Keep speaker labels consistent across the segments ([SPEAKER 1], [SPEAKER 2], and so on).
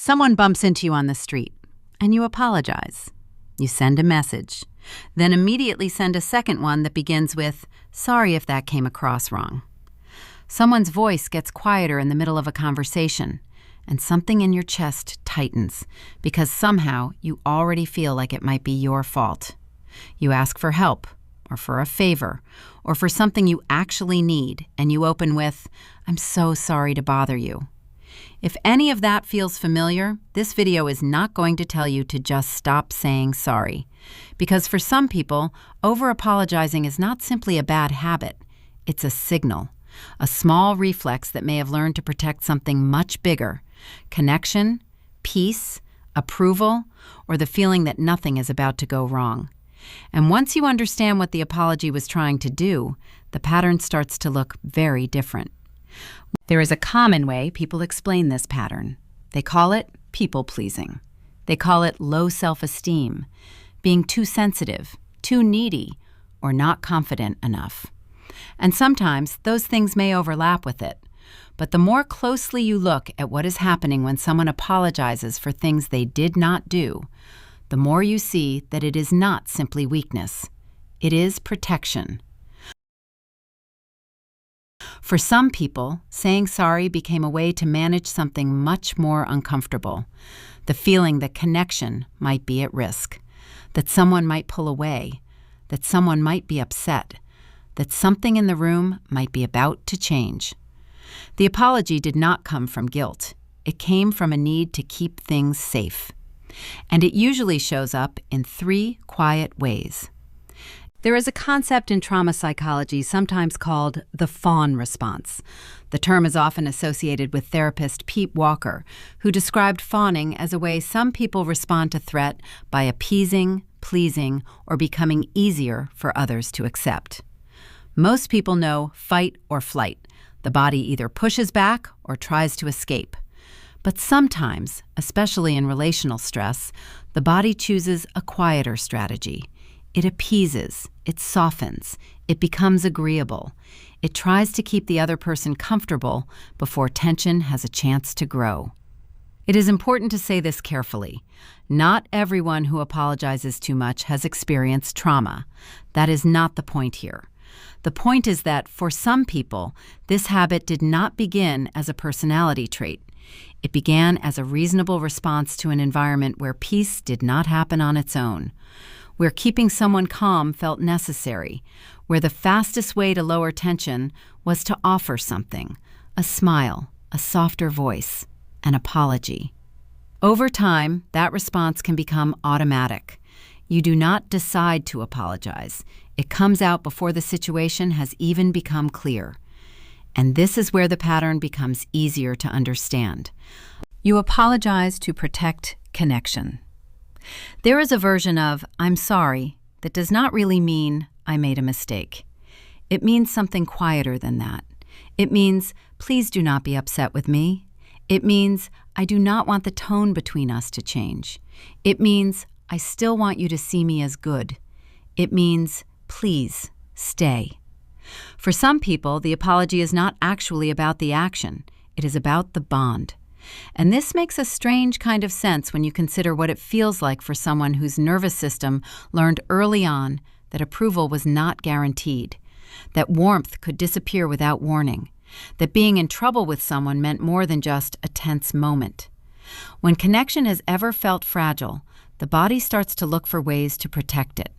[SPEAKER 1] Someone bumps into you on the street, and you apologize. You send a message, then immediately send a second one that begins with, "Sorry if that came across wrong." Someone's voice gets quieter in the middle of a conversation, and something in your chest tightens because somehow you already feel like it might be your fault. You ask for help, or for a favor, or for something you actually need, and you open with, "I'm so sorry to bother you." If any of that feels familiar, this video is not going to tell you to just stop saying sorry. Because for some people, over-apologizing is not simply a bad habit. It's a signal, a small reflex that may have learned to protect something much bigger: connection, peace, approval, or the feeling that nothing is about to go wrong. And once you understand what the apology was trying to do, the pattern starts to look very different. There is a common way people explain this pattern. They call it people-pleasing. They call it low self-esteem, being too sensitive, too needy, or not confident enough. And sometimes those things may overlap with it. But the more closely you look at what is happening when someone apologizes for things they did not do, the more you see that it is not simply weakness. It is protection. For some people, saying sorry became a way to manage something much more uncomfortable: the feeling that connection might be at risk, that someone might pull away, that someone might be upset, that something in the room might be about to change. The apology did not come from guilt. It came from a need to keep things safe. And it usually shows up in 3 quiet ways. There is a concept in trauma psychology sometimes called the Fawn response. The term is often associated with therapist Pete Walker, who described fawning as a way some people respond to threat by appeasing, pleasing, or becoming easier for others to accept. Most people know fight or flight. The body either pushes back or tries to escape. But sometimes, especially in relational stress, the body chooses a quieter strategy. It appeases, it softens, it becomes agreeable. It tries to keep the other person comfortable before tension has a chance to grow. It is important to say this carefully. Not everyone who apologizes too much has experienced trauma. That is not the point here. The point is that for some people, this habit did not begin as a personality trait. It began as a reasonable response to an environment where peace did not happen on its own, where keeping someone calm felt necessary, where the fastest way to lower tension was to offer something: a smile, a softer voice, an apology. Over time, that response can become automatic. You do not decide to apologize. It comes out before the situation has even become clear. And this is where the pattern becomes easier to understand. You apologize to protect connection. There is a version of "I'm sorry" that does not really mean "I made a mistake." It means something quieter than that. It means, "Please do not be upset with me." It means, "I do not want the tone between us to change." It means, "I still want you to see me as good." It means, "Please, stay." For some people, the apology is not actually about the action. It is about the bond. And this makes a strange kind of sense when you consider what it feels like for someone whose nervous system learned early on that approval was not guaranteed, that warmth could disappear without warning, that being in trouble with someone meant more than just a tense moment. When connection has ever felt fragile, the body starts to look for ways to protect it.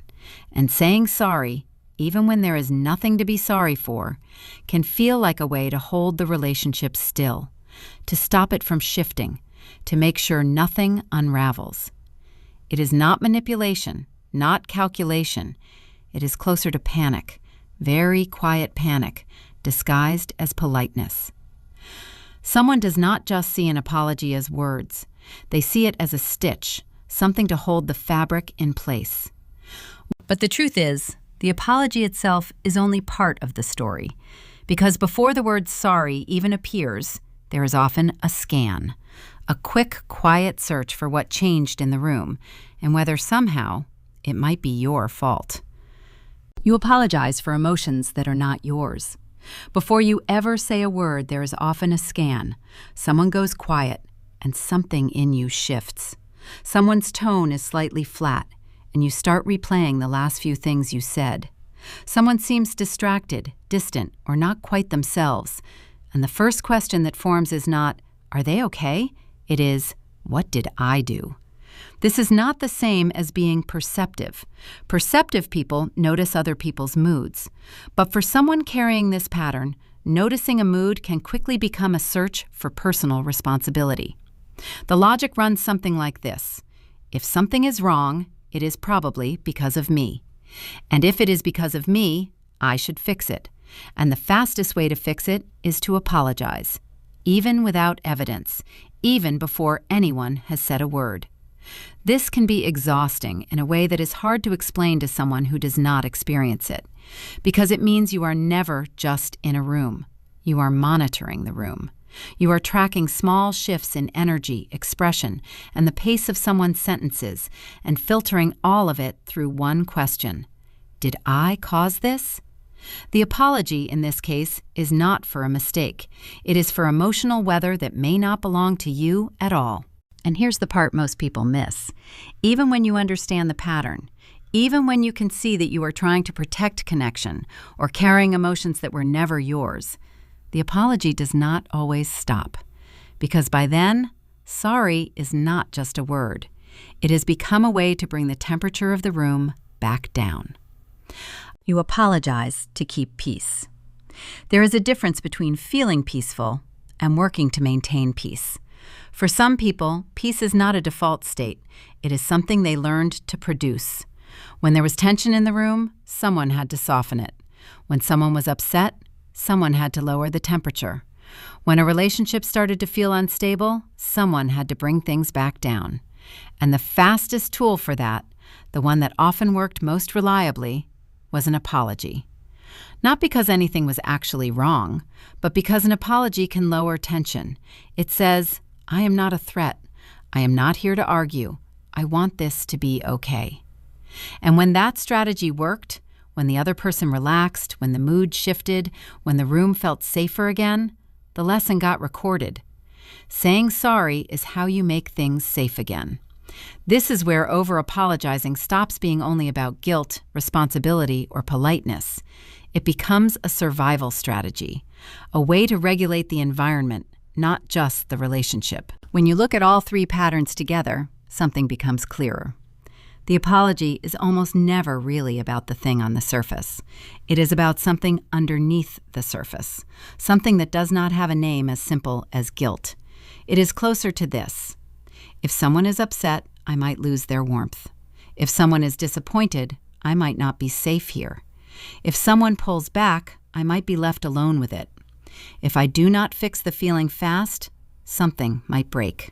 [SPEAKER 1] And saying sorry, even when there is nothing to be sorry for, can feel like a way to hold the relationship still, to stop it from shifting, to make sure nothing unravels. It is not manipulation, not calculation. It is closer to panic, very quiet panic, disguised as politeness. Someone does not just see an apology as words. They see it as a stitch, something to hold the fabric in place. But the truth is, the apology itself is only part of the story, because before the word sorry even appears, there is often a scan, a quick, quiet search for what changed in the room, and whether somehow it might be your fault. You apologize for emotions that are not yours. Before you ever say a word, there is often a scan. Someone goes quiet, and something in you shifts. Someone's tone is slightly flat, and you start replaying the last few things you said. Someone seems distracted, distant, or not quite themselves, and the first question that forms is not, "Are they okay?" It is, "What did I do?" This is not the same as being perceptive. Perceptive people notice other people's moods. But for someone carrying this pattern, noticing a mood can quickly become a search for personal responsibility. The logic runs something like this. If something is wrong, it is probably because of me. And if it is because of me, I should fix it. And the fastest way to fix it is to apologize, even without evidence, even before anyone has said a word. This can be exhausting in a way that is hard to explain to someone who does not experience it, because it means you are never just in a room. You are monitoring the room. You are tracking small shifts in energy, expression, and the pace of someone's sentences, and filtering all of it through one question. Did I cause this? The apology in this case is not for a mistake. It is for emotional weather that may not belong to you at all. And here's the part most people miss. Even when you understand the pattern, even when you can see that you are trying to protect connection or carrying emotions that were never yours, the apology does not always stop. Because by then, sorry is not just a word. It has become a way to bring the temperature of the room back down. You apologize to keep peace. There is a difference between feeling peaceful and working to maintain peace. For some people, peace is not a default state. It is something they learned to produce. When there was tension in the room, someone had to soften it. When someone was upset, someone had to lower the temperature. When a relationship started to feel unstable, someone had to bring things back down. And the fastest tool for that, the one that often worked most reliably, was an apology. Not because anything was actually wrong, but because an apology can lower tension. It says, I am not a threat. I am not here to argue. I want this to be okay. And when that strategy worked, when the other person relaxed, when the mood shifted, when the room felt safer again, the lesson got recorded. Saying sorry is how you make things safe again. This is where over-apologizing stops being only about guilt, responsibility, or politeness. It becomes a survival strategy, a way to regulate the environment, not just the relationship. When you look at all three patterns together, something becomes clearer. The apology is almost never really about the thing on the surface. It is about something underneath the surface, something that does not have a name as simple as guilt. It is closer to this. If someone is upset, I might lose their warmth. If someone is disappointed, I might not be safe here. If someone pulls back, I might be left alone with it. If I do not fix the feeling fast, something might break.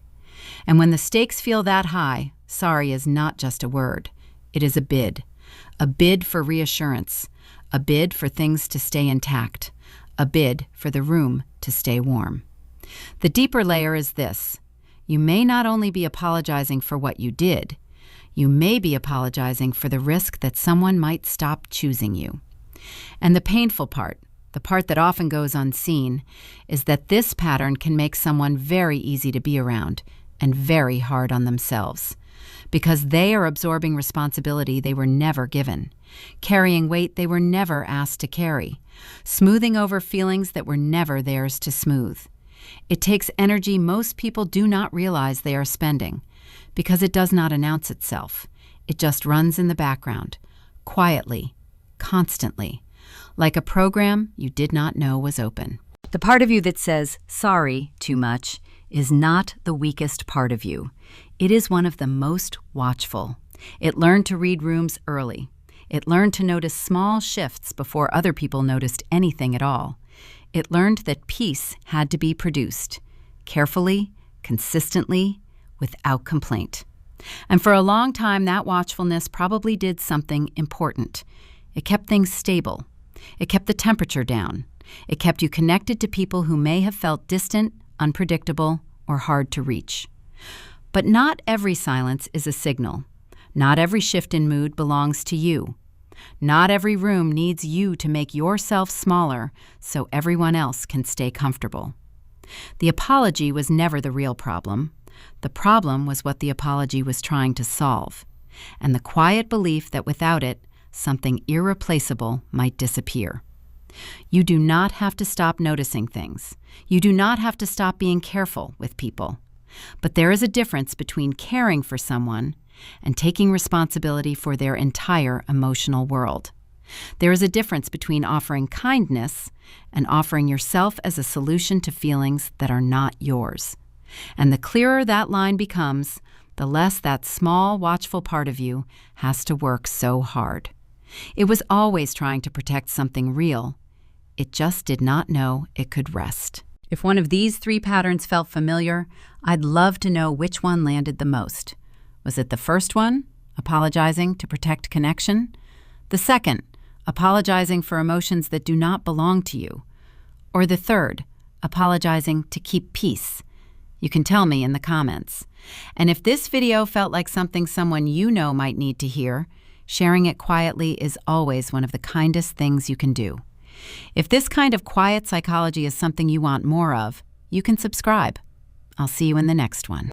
[SPEAKER 1] And when the stakes feel that high, sorry is not just a word. It is a bid for reassurance, a bid for things to stay intact, a bid for the room to stay warm. The deeper layer is this. You may not only be apologizing for what you did, you may be apologizing for the risk that someone might stop choosing you. And the painful part, the part that often goes unseen, is that this pattern can make someone very easy to be around and very hard on themselves, because they are absorbing responsibility they were never given, carrying weight they were never asked to carry, smoothing over feelings that were never theirs to smooth. It takes energy most people do not realize they are spending, because it does not announce itself. It just runs in the background, quietly, constantly, like a program you did not know was open. The part of you that says, sorry, too much, is not the weakest part of you. It is one of the most watchful. It learned to read rooms early. It learned to notice small shifts before other people noticed anything at all. It learned that peace had to be produced, carefully, consistently, without complaint. And for a long time, that watchfulness probably did something important. It kept things stable. It kept the temperature down. It kept you connected to people who may have felt distant, unpredictable, or hard to reach. But not every silence is a signal. Not every shift in mood belongs to you. Not every room needs you to make yourself smaller so everyone else can stay comfortable. The apology was never the real problem. The problem was what the apology was trying to solve, and the quiet belief that without it, something irreplaceable might disappear. You do not have to stop noticing things. You do not have to stop being careful with people. But there is a difference between caring for someone and taking responsibility for their entire emotional world. There is a difference between offering kindness and offering yourself as a solution to feelings that are not yours. And the clearer that line becomes, the less that small, watchful part of you has to work so hard. It was always trying to protect something real. It just did not know it could rest. If one of these 3 patterns felt familiar, I'd love to know which one landed the most. Was it the first one, apologizing to protect connection? The second, apologizing for emotions that do not belong to you? Or the third, apologizing to keep peace? You can tell me in the comments. And if this video felt like something someone you know might need to hear, sharing it quietly is always one of the kindest things you can do. If this kind of quiet psychology is something you want more of, you can subscribe. I'll see you in the next one.